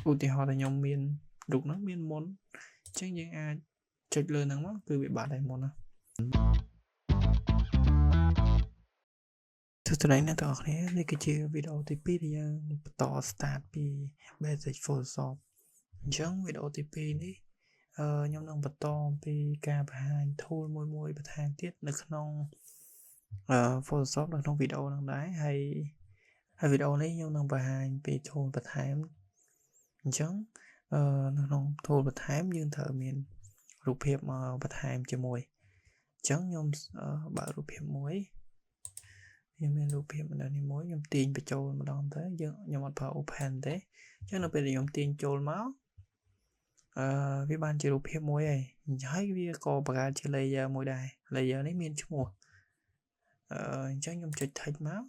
ឧទាហរណ៍ថាខ្ញុំមានរូបហ្នឹងមានមុនអញ្ចឹងយើងអាចចុចលើហ្នឹងមកគឺវាបាត់ហើយមុនណាទស្សនៈអ្នកទាំងអស់គ្នានេះគឺជាវីដេអូទី2ដែលយើងបន្ត start ពី Basic Photoshop អញ្ចឹងវីដេអូទី2នេះខ្ញុំនឹងបន្តពីការបង្ហាញ tool មួយបន្ថែមទៀតនៅក្នុង Photoshop នៅក្នុងវីដេអូហ្នឹងដែរហើយវីដេអូនេះខ្ញុំនឹងបង្ហាញពី tool បន្ថែមអញ្ចឹងនៅក្នុង tool បន្ថែមយើងត្រូវមានរូបភាពមកបន្ថែមជាមួយអញ្ចឹងខ្ញុំបើករូបភាពមួយខ្ញុំមានរូបភាពម្ដងនេះមួយខ្ញុំទាញបញ្ចូលម្ដងទៅខ្ញុំអត់ប្រើ open ទេអញ្ចឹងនៅពេលដែលខ្ញុំទាញចូលមកវាបានជារូបភាពមួយហើយវាក៏បង្កើតជា layer មួយដែរ layer នេះមានឈ្មោះអញ្ចឹងខ្ញុំចុច text មក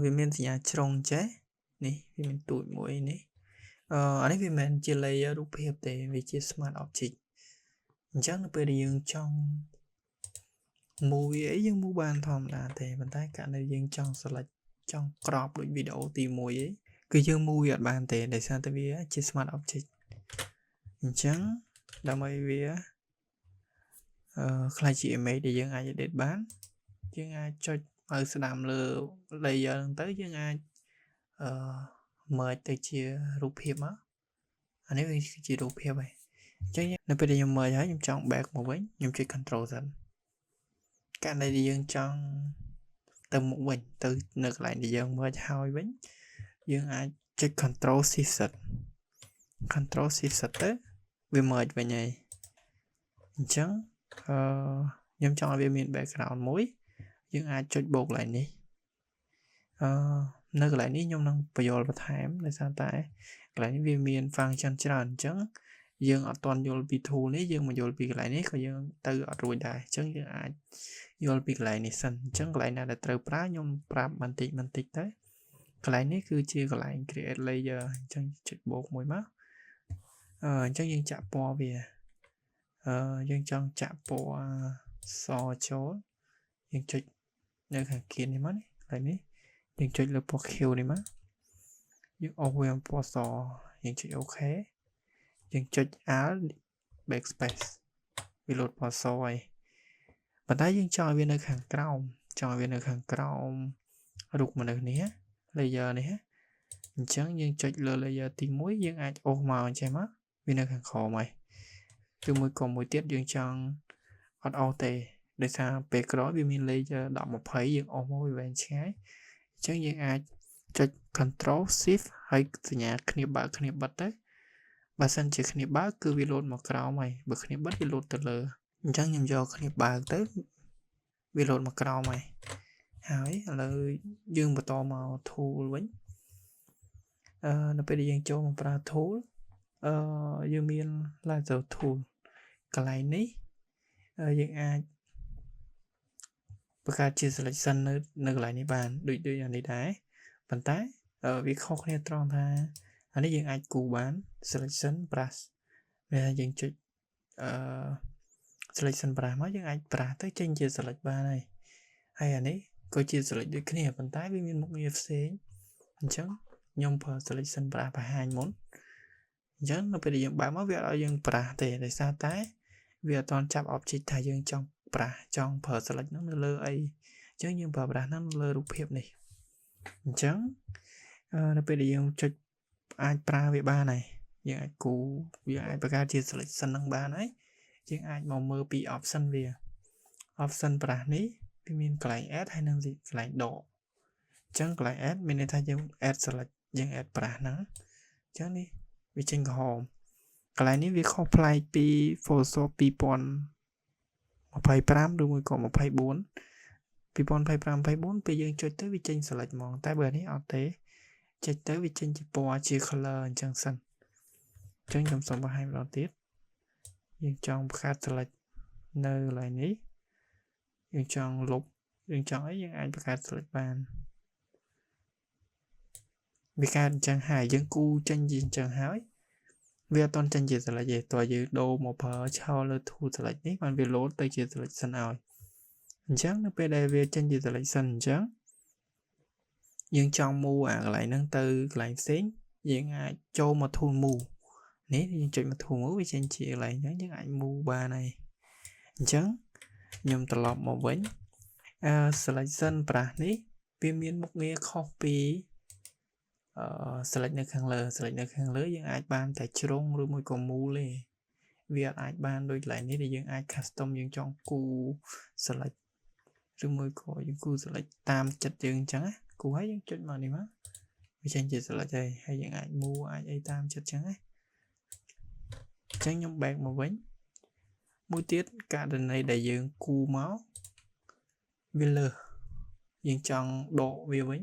វាមានសញ្ញាជ្រុងចេះនេះវាមានទូចមួយនេះអានេះវាមិនមែនជា layer រូបភាពទេវាជា smart object អញ្ចឹងនៅពេលដែលយើងចង់ move វាយើង move បានធម្មតាទេប៉ុន្តែករណីយើងចង់ select ចង់ crop ដូចវីដេអូទី1គឺយើង move វាអត់បានទេដោយសារតែវាជា smart object អញ្ចឹងដើម្បីវាខ្ល้ายជា image ដែលយើងអាច edit បានយើងអាចចុចឲ្យស្ដាំលើ layer ហ្នឹងទៅយើងអាចmerge ទៅជារូបភាពមកអានេះវាគឺជារូបភាពហើយអញ្ចឹងនៅពេលដែលខ្ញុំ merge ហើយខ្ញុំចង់ back មកវិញខ្ញុំចុច control សិនករណីដែលយើងចង់ទៅមុខវិញទៅនៅកន្លែងដែលយើង merge ហើយវិញយើងអាចចុច control shift Z ទៅវា merge វិញហើយអញ្ចឹងខ្ញុំចង់ឲ្យវាមាន background មួយយើងអាចចុចបូកកន្លែងនេះនៅកន្លែងនេះខ្ញុំនឹងបញ្យល់បន្ថែមដោយសារតែកន្លែងនេះវាមាន function ច្រើនអញ្ចឹងយើងអត់ទាន់យល់ពី tool នេះយើងមកយល់ពីកន្លែងនេះក៏យើងទៅអត់រួចដែរអញ្ចឹងយើងអាចយល់ពីកន្លែងនេះសិនអញ្ចឹងកន្លែងណាដែលត្រូវប្រើខ្ញុំប្រាប់បន្តិចទៅកន្លែងនេះគឺជាកន្លែង create layer អញ្ចឹងចុចបូកមួយមកអញ្ចឹងយើងចាក់ពណ៌វាយើងចង់ចាក់ពណ៌សចូលយើងចុចនៅខាងគៀននេះមកនេះកន្លែងនេះយើងចុចលើពណ៌ខៀវនេះមកយើងអស់វាពណ៌សយើងចុច OK យើងចុច Alt Backspace វាលោតពណ៌សហើយប៉ុន្តែយើងចង់ឲ្យវានៅខាងក្រោមរូបមនុស្សនេះ layer នេះអញ្ចឹងយើងចុចលើ layer ទី1យើងអាចអូសមកអញ្ចឹងមកវានៅខាងក្រោមហើយគឺមួយទៀតយើងចង់អត់អូសទេដោយសារពេលក្រោយវាមាន layer 10 20យើងអូសមកវាវែងឆ្ងាយអញ្ចឹងយើងអាចចុច control shift ហើយសញ្ញាគ្នាបើកគ្នាបិទទៅបើសិនជាគ្នាបើកគឺវាលោតមកក្រោមហើយបើគ្នាបិទវាលោតទៅលើអញ្ចឹងខ្ញុំយកគ្នាបើកទៅវាលោតមកក្រោមហើយឥឡូវយើងបន្តមក tool វិញនៅពេលដែលយើងចូលមកប្រើ tool យើងមាន laser tool កន្លែងនេះយើងអាចបង្កើតជា selection នៅកន្លែងនេះបានដូចអានេះដែរប៉ុន្តែវាខុសគ្នាត្រង់ថាអានេះយើងអាចគូរបាន selection brush វាយើងចុចselection brush មកយើងអាចប្រើទៅចេញជា select បានហើយអានេះក៏ជា select ដូចគ្នាប៉ុន្តែវាមានមុខងារផ្សេងអញ្ចឹងខ្ញុំប្រើ selection brush បង្ហាញមុនអញ្ចឹងនៅពេលដែលយើងបើកមកវាអត់ឲ្យយើងប្រើទេដោយសារតែវាអត់ទាន់ចាប់ object ថាយើងចង់ប្រើ select ហ្នឹងនៅលើអីអញ្ចឹងយើងប្រើប្រាស់ហ្នឹងនៅលើរូបភាពនេះអញ្ចឹងនៅពេលដែលយើងចុចអាចប្រើវាបានហើយយើងអាចគូវាអាចបង្កើតជា selection ហ្នឹងបានហើយយើងអាចមកមើលពី option វា option ប្រាស់នេះវាមានកន្លែង add ហើយនិងកន្លែងដកអញ្ចឹងកន្លែង add មានន័យថាយើង add select យើង add ប្រាស់ហ្នឹងអញ្ចឹងនេះវាចេញក្រហមកន្លែងនេះវាខុសប្លែកពី Photoshop 2025ឬមួយក៏24 ពេលយើងចុចទៅវាចេញ select ហ្មងតែបើនេះអត់ទេចុចទៅវាចេញជាពណ៌ជា color អញ្ចឹងសិនអញ្ចឹងខ្ញុំសូមបង្ហាញម្ដងទៀតយើងចង់បង្កើត select នៅកន្លែងនេះយើងចង់លុបយើងចង់អីយើងអាចបង្កើត select បានវាកើតអញ្ចឹងហើយយើងគូចេញជាអញ្ចឹងហើយវាអត់តន់ចេញជា select ទេតើយើងដូរមកប្រើឆោលើ tool select នេះបានវាលោតទៅជា selection ឲ្យអញ្ចឹងនៅពេលដែលវាចេញជា selection អញ្ចឹងយើងចង់ move អាកន្លែងហ្នឹងទៅកន្លែងផ្សេង យើងអាចចូលមក tool move នេះយើងចុចមក tool move វាចេញជាកន្លែងអញ្ចឹងយើងអាច move បានហើយអញ្ចឹងខ្ញុំត្រឡប់មកវិញselection brush នេះវាមានមុខងារខុសពីselect នៅខាងលើ select នៅខាងលើយើងអាចបានតែជ្រុងឬមួយក៏មូលទេវាអាចបានដូចកន្លែងនេះដែលយើងអាច custom យើងចង់គូ select ឬមួយក៏យើងគូ select តាមចិត្តយើងអញ្ចឹងណាគូហើយយើងចុចមកនេះមកវាចេញជា select ហើយយើងអាច move អាចអីតាមចិត្តអញ្ចឹងណាអញ្ចឹងខ្ញុំ back មកវិញមួយទៀតករណីដែលយើងគូមកវាលើសយើងចង់ដកវាវិញ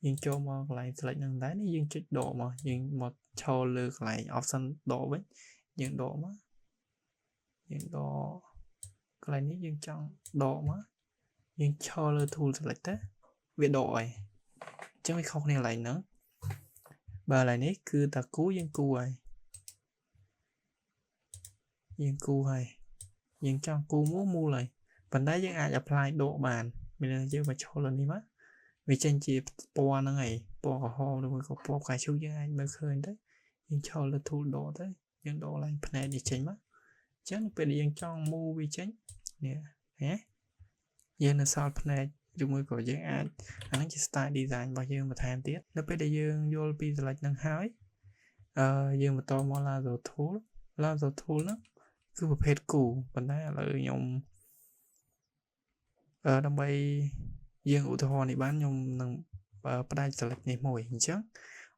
យើងចូលមកកន្លែង select នឹងដែរនេះយើងចុចដកមកយើងមកឈរលើកន្លែង option ដកវិញយើងដកមកយើងដកកន្លែងនេះយើងចង់ដកមកយើងឈរលើ tool select ទៅវាដកហើយអញ្ចឹងវាខុសគ្នាកន្លែងហ្នឹងបើកន្លែងនេះគឺតាគូយើងគូហើយយើងគូហើយយើងចង់គូមូលហើយប៉ុន្តែយើងអាច apply ដកបានមានយើងមកឈរលើនេះមកវាចេញជាពណ៌ហ្នឹងហើយពណ៌ក្រហមឬមួយក៏ពណ៌ផ្កាឈូកយើងអាចមើលឃើញទៅយើងឈរលើ tool ដកទៅយើងដកឡើងផ្នែកនេះចេញមកអញ្ចឹងពេលដែលយើងចង់ move វាចេញនេះហ៎យើងនៅសល់ផ្នែកឬមួយក៏យើងអាចអាហ្នឹងជា style design របស់យើងបន្ថែមទៀតនៅពេលដែលយើងយល់ពី select ហ្នឹងហើយយើងបន្តមក lasso tool ហ្នឹងគឺប្រភេទគូប៉ុន្តែឥឡូវខ្ញុំដើម្បីយើងឧទាហរណ៍នេះបានខ្ញុំនឹងផ្ដាច់ select នេះមួយអញ្ចឹង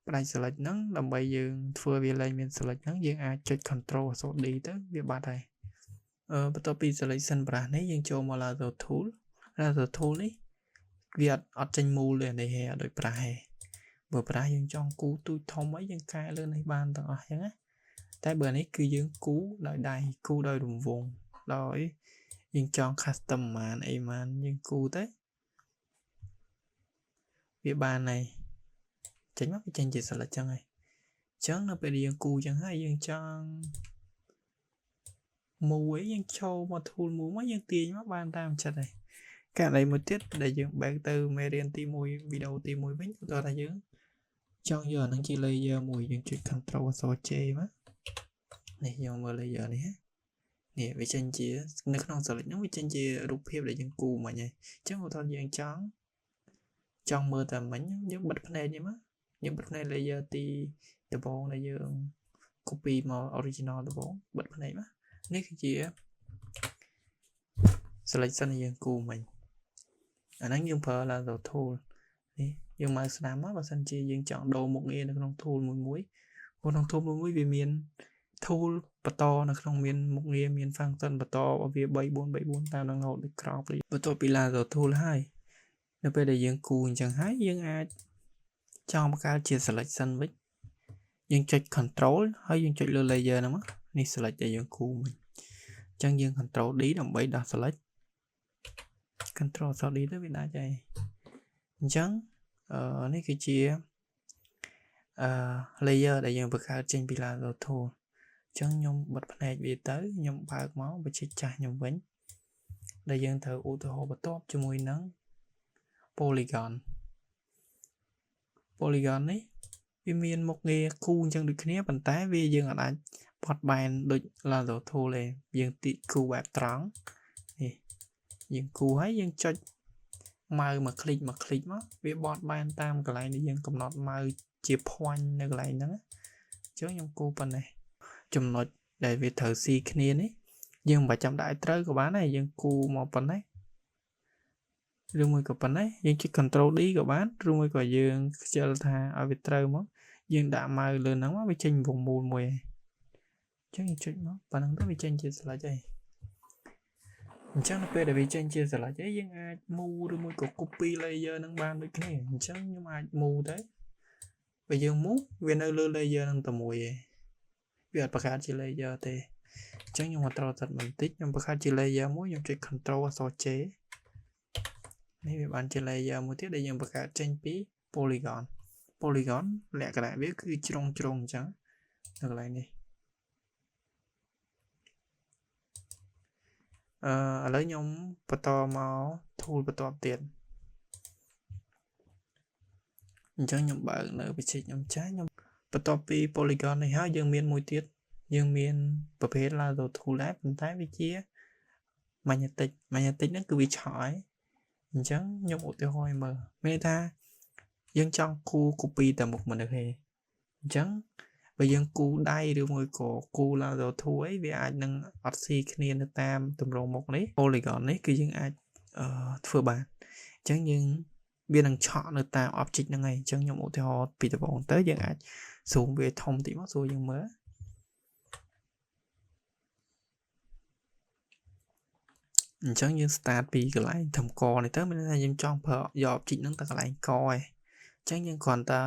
ផ្ដាច់ select ហ្នឹងដើម្បីយើងធ្វើវាលែងមាន select ហ្នឹងយើងអាចចុច control D ទៅវាបាត់ហើយបន្ទាប់ពី selection brush នេះយើងចូលមក lasso tool នេះវាអត់ចេញមូលទេនេះដូច brush ទេបើ brush យើងចង់គូទូចធំអីយើងកែលើនេះបានទាំងអស់អញ្ចឹងណាតែបើនេះគឺយើងគូដោយដៃគូដោយរង្វង់ដោយយើងចង់ custom បានអីបានយើងគូទៅវាបានហើយចេញមកវាចេញជា select ចឹងហើយអញ្ចឹងនៅពេលយើងគូចឹងហើយយើងចង់ move យើងចូលមក tool move មកយើងទាញមកបានតាមចិត្តហើយករណីមួយទៀតដែលយើង back ទៅមេរៀនទី1វីដេអូទី1វិញឧទាហរណ៍ថាយើងចង់យកអានឹងជា layer មួយយើងចុច control J មកនេះយើងមើល layer នេះនេះវាចេញជានៅក្នុង select ហ្នឹងវាចេញជារូបភាពដែលយើងគូមិញហើយអញ្ចឹងឧទាហរណ៍យើងចង់មើលតែមិញយើងបិទភ្នែកនេះមកយើងបិទភ្នែក layer ទីដំបូងដែលយើង copy មក original ដំបូងបិទភ្នែកមកនេះគឺជា selection ដែលយើងគូមិញអាហ្នឹងយើងប្រើ lasso tool នេះយើងមកស្ដាំមកបើសិនជាយើងចង់ដូរមុខងារនៅក្នុង tool មួយក្នុង tool មួយវាមាន tool បន្តនៅក្នុងមានមុខងារមាន function បន្តរបស់វា3 4តាមនឹង node ដូចក្រោបបន្ទាប់ពី lasso tool ហើយនៅពេលដែលយើងគូអញ្ចឹងហើយយើងអាចចង់បង្កើតជា selection វិញយើងចុច control ហើយយើងចុចលើ layer ហ្នឹងមកនេះ select ដែលយើងគូមិញអញ្ចឹងយើង control D ដើម្បីដោះ select control D ទៅវាដាច់ហើយអញ្ចឹងនេះគឺជាlayer ដែលយើងបង្កើតចេញពី lasso tool អញ្ចឹងខ្ញុំបិទភ្នែកវាទៅខ្ញុំបើកមកបញ្ជីចាស់ខ្ញុំវិញដែលយើងត្រូវឧទាហរណ៍បន្ទាប់ជាមួយនឹង polygon នេះវាមានមុខងារគូអញ្ចឹងដូចគ្នាប៉ុន្តែវាយើងអាចបត់បែនដូច lasso tool ទេយើងទីគូបែបត្រង់នេះយើងគូហើយយើងចុចម៉ៅមកคลิกមកវាបត់បែនតាមកន្លែងដែលយើងកំណត់ម៉ៅជា point នៅកន្លែងហ្នឹងអញ្ចឹងខ្ញុំគូប៉ុណ្ណេះចំណុចដែលវាត្រូវស៊ីគ្នានេះយើងមិនបាច់ចាំដាក់ឲ្យត្រូវក៏បានដែរយើងគូមកប៉ុណ្ណេះឬមួយក៏ប៉ុណ្ណេះយើងចុច control D ក៏បានឬមួយក៏យើងខ្ជិលថាឲ្យវាត្រូវមកយើងដាក់ម៉ៅលើហ្នឹងមកវាចេញវងមូលមួយអញ្ចឹងយើងចុចមកប៉ុណ្ណឹងទៅវាចេញជា select ហើយអញ្ចឹងនៅពេលដែលវាចេញជា select ហើយយើងអាច move ឬមួយក៏ copy layer ហ្នឹងបានដូចគ្នាអញ្ចឹងខ្ញុំអាច move ទៅបើយើង move វានៅលើ layer ហ្នឹងតែមួយឯងវាអត់បង្កើតជា layer ទេអញ្ចឹងខ្ញុំមកត្រទឹកបន្តិចខ្ញុំបង្កើតជា layer មួយខ្ញុំចុច control J នេះវាបានជា layer មួយទៀតដែលយើងបង្កើតចេញពី polygon លក្ខណៈវាគឺជ្រុងអញ្ចឹងនៅកន្លែងនេះឥឡូវខ្ញុំបន្តមក tool បន្តទៀតអញ្ចឹងខ្ញុំបើកនៅវិធីខ្ញុំចាស់ខ្ញុំ បន្ទាប់ពី polygon នេះហើយយើងមានមួយទៀតយើងមានប្រភេទ lasso tool ដែរប៉ុន្តែវាជា magnetic ហ្នឹងគឺវាឆក់ហើយអញ្ចឹងខ្ញុំឧទាហរណ៍ឲ្យមើលមានន័យថាយើងចង់គូ copy តែមុខមនុស្សទេអញ្ចឹងបើយើងគូដៃឬមួយក៏គូ lasso tool អីវាអាចនឹងអត់ស៊ីគ្នានៅតាមទម្រង់មុខនេះ polygon នេះគឺយើងអាចធ្វើបានអញ្ចឹងយើងវានឹងឆក់នៅតាម object ហ្នឹងឯងអញ្ចឹងខ្ញុំឧទាហរណ៍ពីដំបូងទៅយើងអាច zoom វាធំតិចមកសួរយើងមើលអញ្ចឹងយើង start ពីកន្លែងធំកនេះទៅមានន័យថាយើងចង់ប្រើយក object ហ្នឹងទៅកន្លែងកឯងអញ្ចឹងយើងគ្រាន់តែ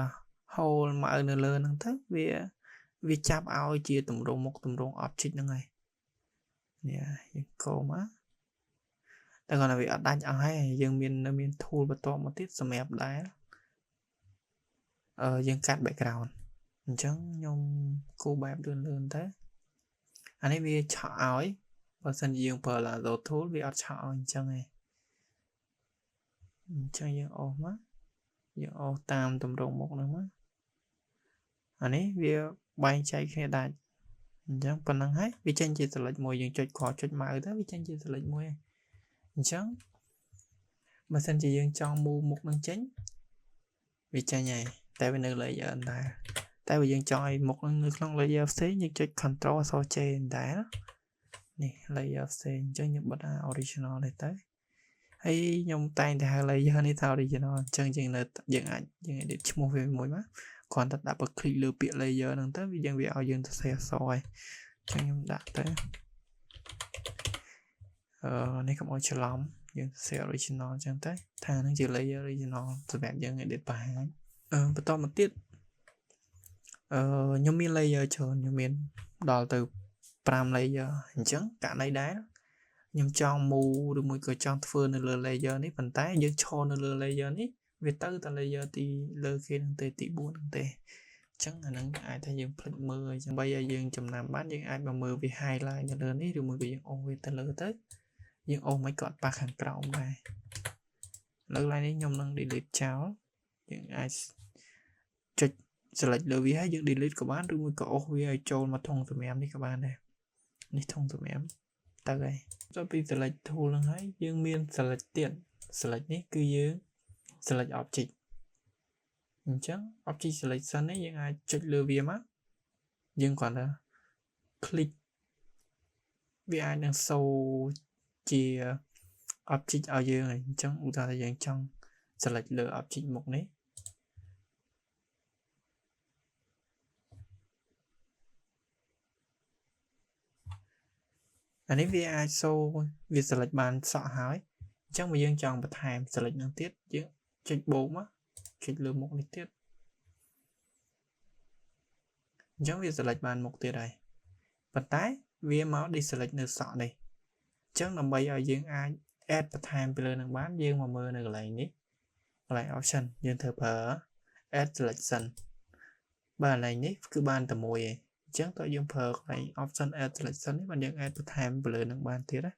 hold មកនៅលើហ្នឹងទៅវាចាប់ឲ្យជាទម្រង់មុខទម្រង់ object ហ្នឹងហើយនេះយើងកោមកតែគាត់ថាវាអត់ដាច់អស់ហើយយើងមាន tool បន្ទាប់មកទៀតសម្រាប់ដែរយើងកាត់ background អញ្ចឹងខ្ញុំគូបែបលឿនទៅអានេះវាឆក់ឲ្យបើសិនជាយើងប្រើ lasso tool វាអត់ឆក់ឲ្យអញ្ចឹងឯងអញ្ចឹងយើងអូសមកយើងអូសតាមទម្រង់មុខហ្នឹងមកអានេះវាបែងចែកគ្នាដាច់អញ្ចឹងប៉ុណ្ណឹងហើយវាចេញជា select មួយយើងចុចខចុចម៉ៅទៅវាចេញជា select មួយអញ្ចឹងបើសិនជាយើងចង់ move មុខនឹងចេញវាចេញហើយតែវានៅ layer ដែរតែបើយើងចង់ឲ្យមុខនឹងនៅក្នុង layer ផ្សេងយើងចុច control អក្សរ J ដែរនេះ layer ផ្សេងអញ្ចឹងយើងបិទ original នេះទៅហើយខ្ញុំតែងតែហៅ layer នេះថា original អញ្ចឹងយើងអាចedit ឈ្មោះវាមួយមកគ្រាន់តែដាក់បើ click លើពាក្យ layer ហ្នឹងទៅវាឲ្យយើងទៅសេអក្សរហើយអញ្ចឹងខ្ញុំដាក់ទៅនេះកុំឲ្យច្រឡំយើងសេ original អញ្ចឹងទៅថាហ្នឹងជា layer original សម្រាប់យើង edit បង្ហាញបន្តមកទៀតខ្ញុំមាន layer ច្រើនខ្ញុំមានដល់ទៅ5 layer អញ្ចឹងករណីដែរខ្ញុំចង់ move ឬមួយក៏ចង់ធ្វើនៅលើ layer នេះប៉ុន្តែយើងឈរនៅលើ layer នេះវាទៅតែ layer ទីលើគេនឹងទេទី4នឹងទេអញ្ចឹងអាហ្នឹងអាចថាយើងភ្លេចមើលអញ្ចឹងបីឲ្យយើងចំណាំបានយើងអាចមកមើលវា highlight នៅលើនេះឬមួយក៏យើងអូសវាទៅលើទៅយើងអូសមិនក៏អត់ប៉ះខាងក្រោមដែរលើកឡើងនេះខ្ញុំនឹង delete ចោលយើងអាចចុច select លើវាហើយយើង delete ក៏បានឬមួយក៏អូសវាឲ្យចូលមកធុងសម្រាប់នេះក៏បានដែរនេះធុងសម្រាប់ទៅហើយចូលពី select tool ហ្នឹងហើយយើងមាន select ទៀត select នេះគឺយើង select object អញ្ចឹង object selection នេះយើងអាចចុចលើវាមកយើងគ្រាន់តែ click វាអាចនឹងសូជា object ឲ្យយើងអញ្ចឹងឧទាហរណ៍ថាយើងចង់ select លើ object មុខនេះអានេះវាអាចសូវា select បានសក់ហើយអញ្ចឹងបើយើងចង់បន្ថែម select នឹងទៀតយើងចុចបូកមកចុចលើមុខនេះទៀតអញ្ចឹងវា select បានមុខទៀតហើយប៉ុន្តែវាមក deselect នៅសក់នេះអញ្ចឹងដើម្បីឲ្យយើងអាច add បន្ថែមពីលើនឹងបានយើងមកមើលនៅកន្លែងនេះកន្លែង option យើងធ្វើប្រើ add selection បើកន្លែងនេះគឺបានតែមួយឯងអញ្ចឹងតើយើងប្រើកន្លែង option add selection នេះបានយើង add បន្ថែមពីលើនឹងបានទៀតណា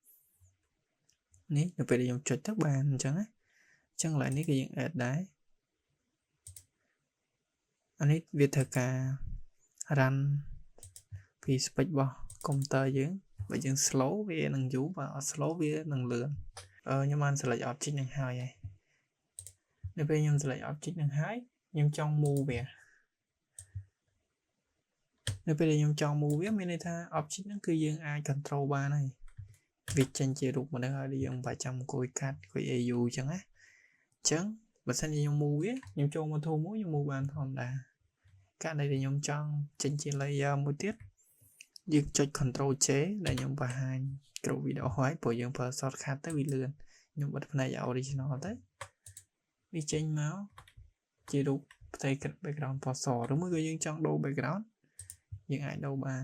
នេះនៅពេលដែលខ្ញុំចុចទៅបានអញ្ចឹងណាអញ្ចឹងកន្លែងនេះគឺយើង add ដែរអានេះវាធ្វើការ run ពី speed របស់ computer យើងបើយើង slow វានឹងយូរបើអត់ slow វានឹងលឿនខ្ញុំបាន select object នឹងហើយនៅពេលខ្ញុំ select object នឹងហើយខ្ញុំចង់ move វានៅពេលដែលខ្ញុំចង់ move វាមានន័យថា object ហ្នឹងគឺយើងអាច control បានហើយវាចេញជារូបមនុស្សហើយយើងមិនបាច់ចាំអង្គុយកាត់អង្គុយ AU អញ្ចឹងណាអញ្ចឹងបើសិនជាខ្ញុំ move វាខ្ញុំចូលមក tool មួយខ្ញុំ move បានធម្មតាករណីដែលខ្ញុំចង់ចេញជា layer មួយទៀតយើងចុច control J ដែលខ្ញុំបង្ហាញគ្រប់វីដេអូហើយព្រោះយើងប្រើ shortcut ទៅវាលឿនខ្ញុំបិទផ្នែក original ទៅវាចេញមកជារូបផ្ទៃ background ពណ៌សឬមួយក៏យើងចង់ដូរ background យើងអាចដូរបាន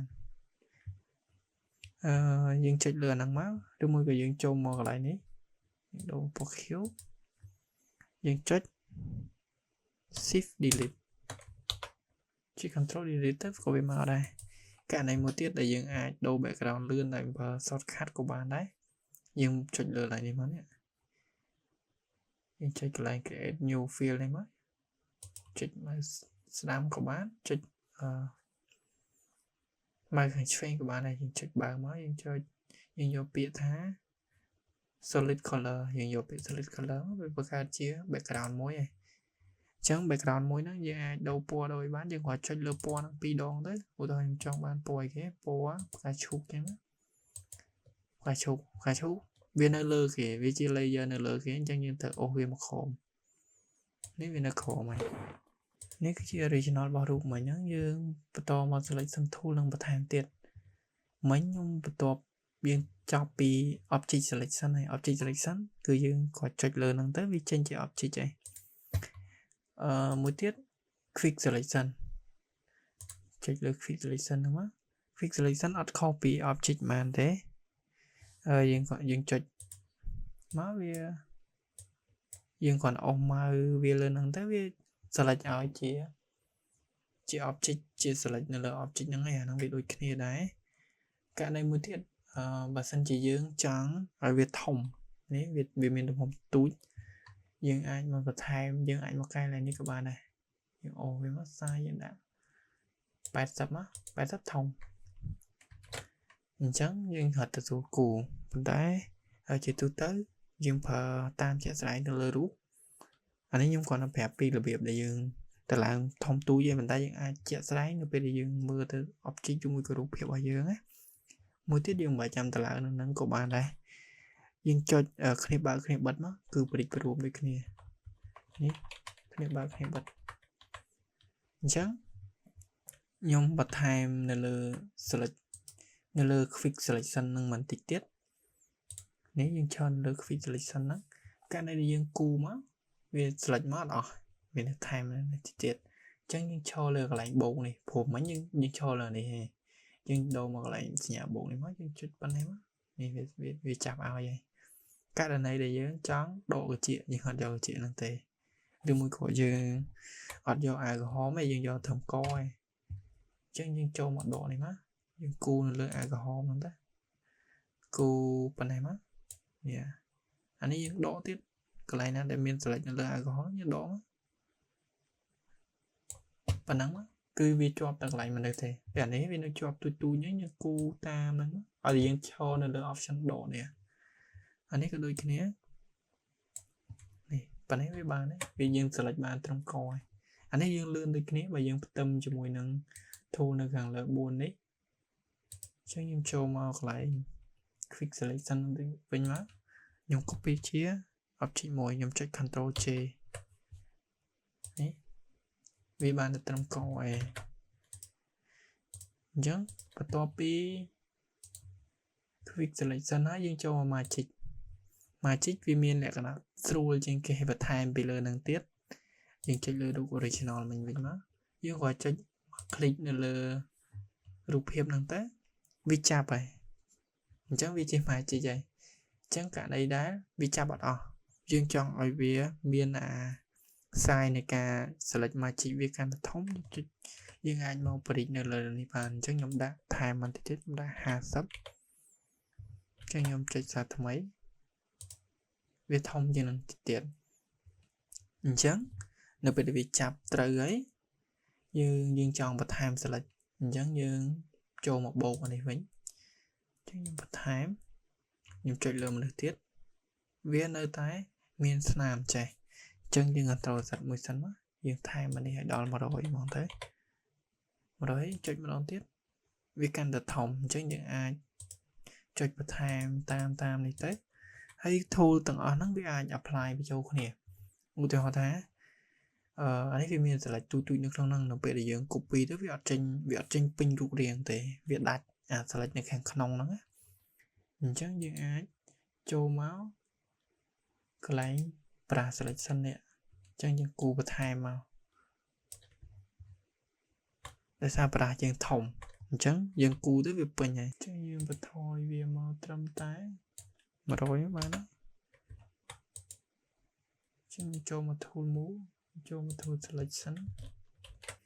យើងចុចលើអាហ្នឹងមកឬមួយក៏យើងចូលមកកន្លែងនេះដូរពណ៌ខៀវយើងចុច shift delete ចុច control delete ទៅក៏វាមកដែរករណីមួយទៀតដែលយើងអាចដូរ background លឿនដោយប្រើ shortcut ក៏បានដែរយើងចុចលើកន្លែងនេះមកនេះយើងចុចកន្លែង create new field នេះមកចុចមកស្ដាំក៏បានចុច mà cái chuyện của bạn nàyយើងចុចបើមកយើងចុចយើងយកពាក្យថា solid color យើងយកពាក្យ solid color វាបង្កើតជា background មួយឯងចឹង background មួយហ្នឹងយើងអាចដូរពណ៌ដោយបានយើងគ្រាន់ចុចលើពណ៌ហ្នឹង2ដងទៅឧទាហរណ៍ខ្ញុំចង់បានពណ៌អីគេពណ៌ផ្កាឈូកចឹងណាផ្កាឈូកវានៅលើគេវាជា layer នៅលើគេអញ្ចឹងយើងត្រូវអូសវាមកក្រោមនេះវានៅក្រោមហើយនេះគឺជា original របស់រូបមិញហ្នឹងយើងបន្តមក selection tool នឹងបន្ថែមទៀតមិញខ្ញុំបន្ទាប់យើងចប់ពី object selection ហើយ object selection គឺយើងគ្រាន់ចុចលើហ្នឹងទៅវាចេញជា object ហើយមួយទៀត quick selection ចុចលើ quick selection ហ្នឹងមក quick selection អត់ខុសពី object ហ្មងទេយើងចុចមកវាយើងគ្រាន់អុសមកវាលើហ្នឹងទៅវា select ឲ្យជា object ជា select នៅលើ object ហ្នឹងហើយអាហ្នឹងវាដូចគ្នាដែរករណីមួយទៀតបើសិនជាយើងចង់ឲ្យវាធំនេះវាមានទំហំទូចយើងអាចមកបន្ថែមយើងអាចមកកែឡើងនេះក៏បានដែរយើងអូវាមកសាយយើងដាក់80មក80ធំអញ្ចឹងយើងហត់ទទួលគូប៉ុន្តែជាទូទៅយើងប្រើតាមជាក់ស្ដែងទៅលើរូបអានេះខ្ញុំគ្រាន់តែប្រាប់ពីរបៀបដែលយើងទៅឡើងធំទូចទេប៉ុន្តែយើងអាចជាក់ស្ដែងនៅពេលដែលយើងមើលទៅ object ជាមួយกับរូបភាពរបស់យើងណាមួយទៀតយើងមិនចាំទៅឡើងនឹងក៏បានដែរយើងចុចគ្នាបើកគ្នាបិទមកគឺប្រិចរួមដូចគ្នានេះគ្នាបើកគ្នាបិទអញ្ចឹងខ្ញុំបន្ថែមនៅលើ select នៅលើ quick selection នឹងបន្តិចទៀតនេះយើងឆន់លើ quick selection ហ្នឹងកាលដែលយើងគូមកវា select មកអត់អស់វានៅថែមនៅទៀតអញ្ចឹងយើងឈរលើកន្លែងបូកនេះព្រោះមិញយើងឈរលើនេះឯងយើងដូរមកកន្លែងសញ្ញាបូកនេះមកយើងចុចប៉ុណ្ណេះមកនេះវាចាប់ឲ្យហើយករណីដែលយើងចង់ដកកញ្ចក់យើងអត់យកកញ្ចក់ហ្នឹងទេឬមួយក៏យើងអត់យកអាល់កុហុលទេយើងយកត្រឹមកឯងអញ្ចឹងយើងចូលមកដកនេះមកយើងគូនៅលើអាល់កុហុលហ្នឹងទៅគូប៉ុណ្ណេះមកនេះអានេះយើងដកទៀតកន្លែងណាដែលមាន select នៅលើអាល់កុហុលយើងដកមកប៉ុណ្ណឹងមកគឺវាជាប់តែកន្លែងមិននៅទេតែអានេះវានៅជាប់ទូចហ្នឹងយើងគូតាមហ្នឹងឲ្យយើងឈរនៅលើ option ដកនេះអានេះក៏ដូចគ្នានេះប៉ុណ្ណេះវាបានវាយើង select បានត្រឹមកហើយអានេះយើងលឿនដូចគ្នាបើយើងផ្ទឹមជាមួយនឹង tool នៅខាងលើ4នេះអញ្ចឹងខ្ញុំចូលមកកន្លែង quick selection វិញមកខ្ញុំ copy ជា object មួយខ្ញុំចុច control J នេះវាបានទៅត្រឹមកឯងអញ្ចឹងបន្ទាប់ពី quick selection ហើយយើងចូលមក magic វាមានលក្ខណៈស្រួលជាងគេបន្ថែមពីលើនឹងទៀតយើងចុចលើរូប original វិញមកយើងគ្រាន់ចុច click នៅលើរូបភាពហ្នឹងទៅវាចាប់ហើយអញ្ចឹងវាជា magic ហើយអញ្ចឹងករណីដែលវាចាប់អត់អស់យើងចង់ឲ្យវាមានsize នៃការ select magic វាកាន់តែធំយើងអាចមកប្រិចនៅលើនេះបានអញ្ចឹងខ្ញុំដាក់ថែមបន្តិចទៀតខ្ញុំដាក់50ចឹងខ្ញុំចុចសារថ្មីវាធំជាងនឹងទៀតអញ្ចឹងនៅពេលដែលវាចាប់ត្រូវហើយយើងចង់បន្ថែម select អញ្ចឹងយើងចូលមកបូកអានេះវិញអញ្ចឹងខ្ញុំបន្ថែមខ្ញុំចុចលើមនុស្សទៀតវានៅតែមានស្នាមចេះអញ្ចឹងយើង control Z មួយសិនមកយើងថែមអានេះឲ្យដល់100ហ្មងទៅ100ចុចម្ដងទៀតវាកាន់តែធំអញ្ចឹងយើងអាចចុចបន្ថែមតាមនេះទៅហើយ tool ទាំងអស់ហ្នឹងវាអាច apply បញ្ចូលគ្នាឧទាហរណ៍ថាអានេះវាមាន select ទូចនៅក្នុងហ្នឹងនៅពេលដែលយើង copy ទៅវាអត់ចេញពេញរូបរាងទេវាដាច់អា select នៅខាងក្នុងហ្នឹងអញ្ចឹងយើងអាចចូលមកកន្លែង brush selection នេះអញ្ចឹងយើងគូបន្ថែមមកដោយសារ brush យើងធំអញ្ចឹងយើងគូទៅវាពេញហើយអញ្ចឹងយើងបន្ថយវាមកត្រឹមតែ100បានណាចឹងចូលមក tool move ចូលមក tool selection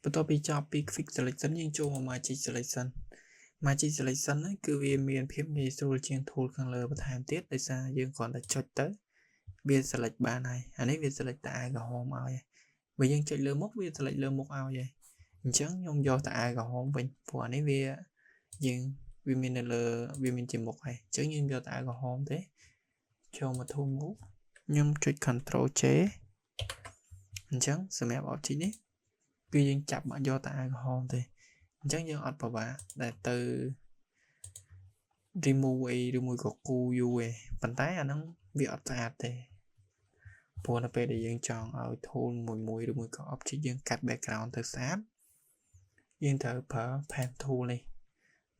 បន្ទាប់ពីចប់ពី quick selection យើងចូលមក magic selection ហ្នឹងគឺវាមានភាពងាយស្រួលជាង tool ខាងលើបន្ថែមទៀតដោយសារយើងគ្រាន់តែចុចទៅវា select បានហើយអានេះវា select តែ alcohol មកហើយបើយើងចុចលើមុខវា select លើមុខឲ្យហើយអ chẳng nhung do tại gò home bình của này về nhưng vì mình là vì mình chỉ một này chẳng nhưng do tại gò home thế cho mà thu ngủ nhung trích control chế chẳng sự mẹ bảo chị đấy vì dân chập mà do tại gò home thì chẳng như ọt bảo bà để từ remove của cu du về bàn tay nó bị ọt tạt thì buồn là để dân chọn ở thôn mùi remove có option dân cắt background từ sát dân thở phở pan thu này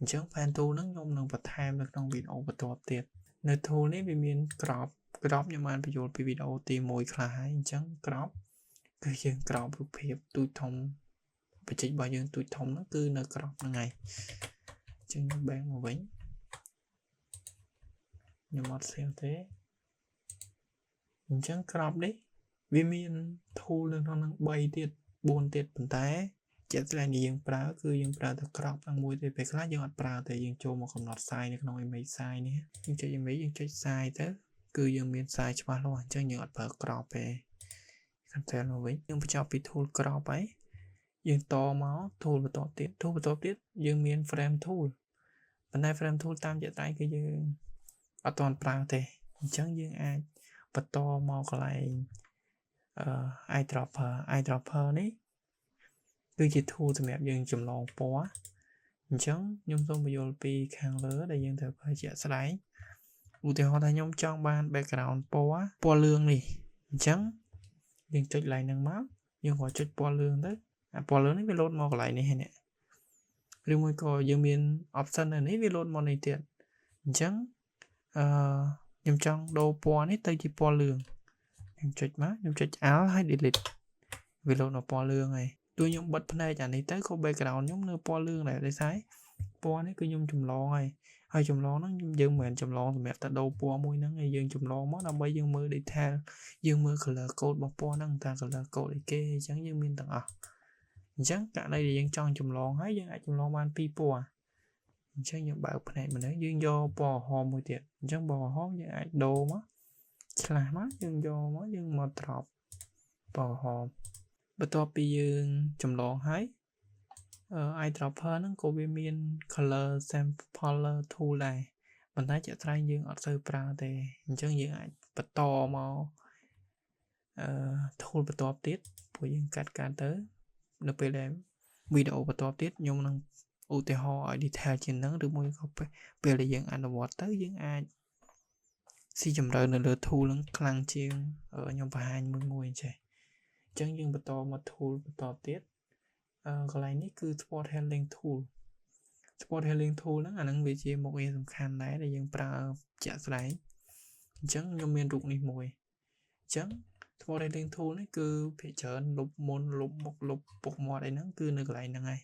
chẳng pan thu nó nhung nâng vật tham được trong video vật tổ tiệt nơi thu này vì miền crop nhưng mà ví dụ video tìm mùi khá chẳng crop cứ dân crop rụp hiệp tôi thông và chỉ bao nhiêu tôi thông nó cứ nơi crop nó ngày chẳng như bạn mà vĩnh nhưng mà xem thế chẳng crop đấy vì miền thu lên nó bay tiệt buồn tiệt bản té chết là những prá cứ những prá được crop bằng mùi thì phải khác những prá thì những chỗ một con nọt sai này không mấy sai nhé những chỗ mấy những chỗ sai thế cứ những miền sai cho ba luôn cho những prá crop về content nó với nhưng phải cho bị thu crop ấy những to máu thu và to tiết những miền frame thu bên này frame thu tam chạy tay cái những ở toàn prá thì chẳng những ai và to màu lại eyedropper này cứ chỉ thu từ mẹ dân chùm lon bó chẳng nhung xong bây giờ bị khang lứa để dân thử phải chạy slide ưu tiên họ thay nhung trong ban background bó lương này chẳng dân chụp lại nâng máu nhưng họ chụp bó lương đấy bó lương này bị lột màu lại này nè riêng mỗi có dân miền option này bị lột màu này tiện chẳng nhung trong đồ bó này tới chỉ bó lương nhung chụp áo hay delete vì lột nó bó lương này tôi nhung bật phần này chẳng này tới có background nhung nơi po lương này để sai po này cứ nhung chùm lon này hay chùm lon nó dương mền chùm lon mẹ ta đâu po môi nó ngay dương chùm lon mất đâu bây dương mưa đi theo dương mưa color code bằng po nó ta color code để kê chẳng dương miên tặng chẳng cả đây thì dương tròn chùm lon hay dương ai chùm lon ban people chẳng những bảo phần này mình nói dương do po ho môi tiệt chẳng bò ho dương ai đồ mất là mất dương do mất dương mà drop po ho bất to bây giờ chấm lon hay eyedropper nó có bên miền color sample thu lại mình thấy chạy thay dương ở sơ pra thì chẳng những ai bất to màu thu bất to tiết của những cắt tới nó về làm video bất to tiết nhưng năng ưu tiên họ ở đi theo trên nó được môi không về là những anh bỏ tới những ai si chấm đời nó lừa thu lắm căng chiên ở nhóm và 20 ngôi chạy chẳng những bắt đầu một tool bắt đầu tiết cái này ní cứ sport handling tool nó là vị trí một cái tầm khăn đấy để những pra trả đấy chẳng như miền rụng đi mùi chẳng sport handling tool nó cứ phải chờ lục một mò đây nó cứ được lại là ngày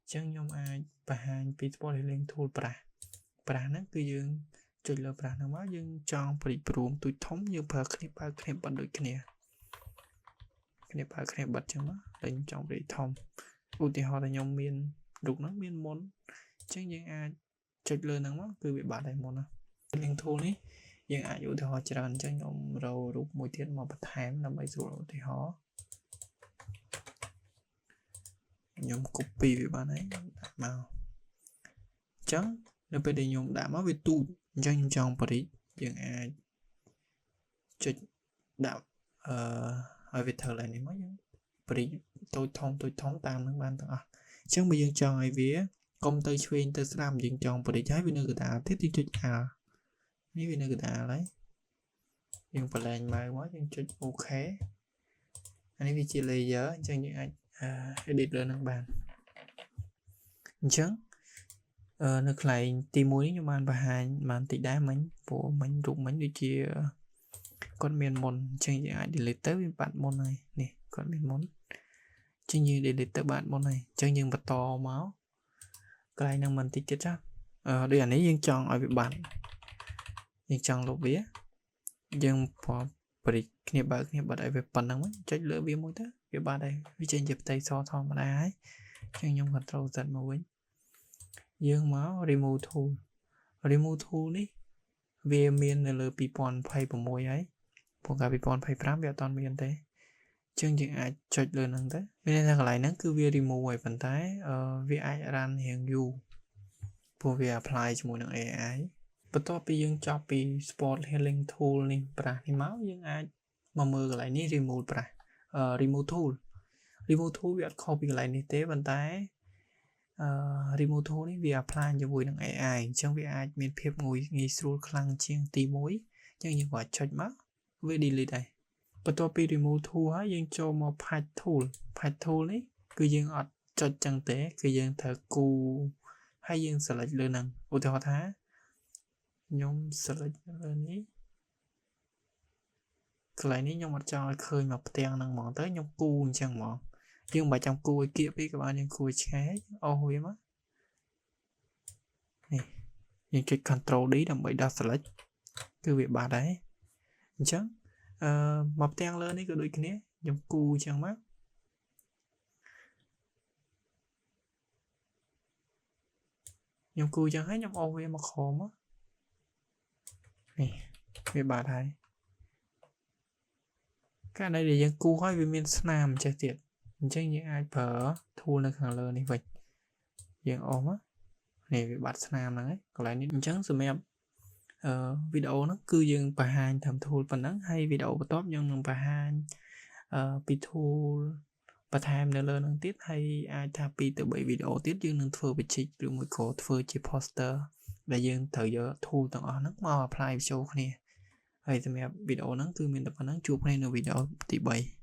chẳng như ai và hai bị sport handling tool pra nó cứ dương chơi là pra nó máu dương trong bị bùm tôi thống như per clip bật được cái này cái bật cho nó lên trong để thông ưu tiên họ là nhóm miền đục nó miền món chứ những ai chơi lên nó cứ bị bà đây món nào liên thu này những ai ưu tiên họ chỉ rằng cho nhóm rồi rút mùi tiết mà bật hàm là mấy rồi thì họ nhóm copy về bạn ấy màu trắng nếu bây giờ nhóm đã mất về tu cho nhóm trong bật đi những ai chơi đạo ở việt thờ lại này mới bởi tôi thông tam nước ban tặng chẳng bây giờ cho ai vía công ty chuyên tới làm chuyện chọn bởi trái vì người ta tiếp đi chơi nếu vì người ta lấy nhưng phải làm mai quá nhưng chơi ok anh ấy vì chỉ lấy giờ cho những anh edit lên nước bàn chẳng nước lại tìm muối nhưng mà hai màn tỷ đá mình của mình rụng mình đi chia con miền môn chẳng như ai để lấy tới bạn môn này nè con miền môn chẳng như để lấy tới bạn môn này chẳng như bật to máu cái này mình tích chết ra đây là nếu dân chọn ở việc bạn dân chọn lục vía dân bỏ bật kia bật ở việc phần năng trách lỡ vía mỗi thứ việc ba đây vì trên dịp tay so thò mà ai chẳng nhung control giật mà quên dân máu remove tool đi về miền là lỡ bị bọn phay của môi ấy bọn cả bị bọn phay phám về toàn miền thế chương trình ai chọnលើនឹងទៅវាថាកន្លែងហ្នឹងគឺវា remove ហើយប៉ុន្តែវាអាច run រៀងយូរព្រោះវា apply ជាមួយនឹង AI បន្ទាប់ពីយើងចប់ពី sport healing tool នេះប្រាស់នេះមកយើងអាចមកមើលកន្លែងនេះ remove ប្រាស់ remove tool វាអត់ខុសពីកន្លែងនេះទេប៉ុន្តែremove tool នេះវា apply ជាមួយនឹង AI អញ្ចឹងវាអាចមានភាពងាយស្រួលខ្លាំងជាងទី1អញ្ចឹងយើងគាត់ចុចមកវា delete ហើយបន្ទាប់ពី remove tool ហើយយើងចូលមក patch tool នេះគឺយើងអត់ចុចចឹងទេគឺយើងត្រូវគូហើយយើង select លើហ្នឹងឧទាហរណ៍ថាខ្ញុំ select លើនេះកន្លែងនេះខ្ញុំអត់ចង់ឲ្យឃើញមកផ្ទាំងហ្នឹងហ្មងទៅខ្ញុំគូអញ្ចឹងហ្មងយើងមិនបាច់ចាំគូឲ្យគៀកពេកក៏បានយើងគូឲ្យឆ្ងាយអូសវាមកនេះយើងចុច Ctrl D ដើម្បីដាក់ select គឺវាបាត់ហើយអញ្ចឹងមកផ្ទាំងលើនេះក៏ដូចគ្នាខ្ញុំគូអញ្ចឹងមកខ្ញុំគូអញ្ចឹងហើយខ្ញុំអូសវាមកក្រោមមកនេះវាបាត់ហើយកាលដែលយើងគូហើយវាមានស្នាមចេះទៀតអញ្ចឹងយើងអាចប្រើ tool នៅខាងលើនេះវិញយើងអូសមកនេះវាបាត់ស្នាមហ្នឹងហើយកន្លែងនេះអញ្ចឹងសម្រាប់វីដេអូហ្នឹងគឺយើងបង្ហាញតាម tool ប៉ុណ្ណឹងហើយវីដេអូបន្ទាប់យើងនឹងបង្ហាញពី tool បន្ថែមនៅលើហ្នឹងទៀតហើយអាចថា2ទៅ3វីដេអូទៀតយើងនឹងធ្វើបញ្ជីឬមួយក៏ធ្វើជា poster ដែលយើងត្រូវយក tool ទាំងអស់ហ្នឹងមក apply ចូលគ្នាហើយសម្រាប់វីដេអូហ្នឹងគឺមានតែប៉ុណ្ណឹងជួបគ្នានៅវីដេអូទី3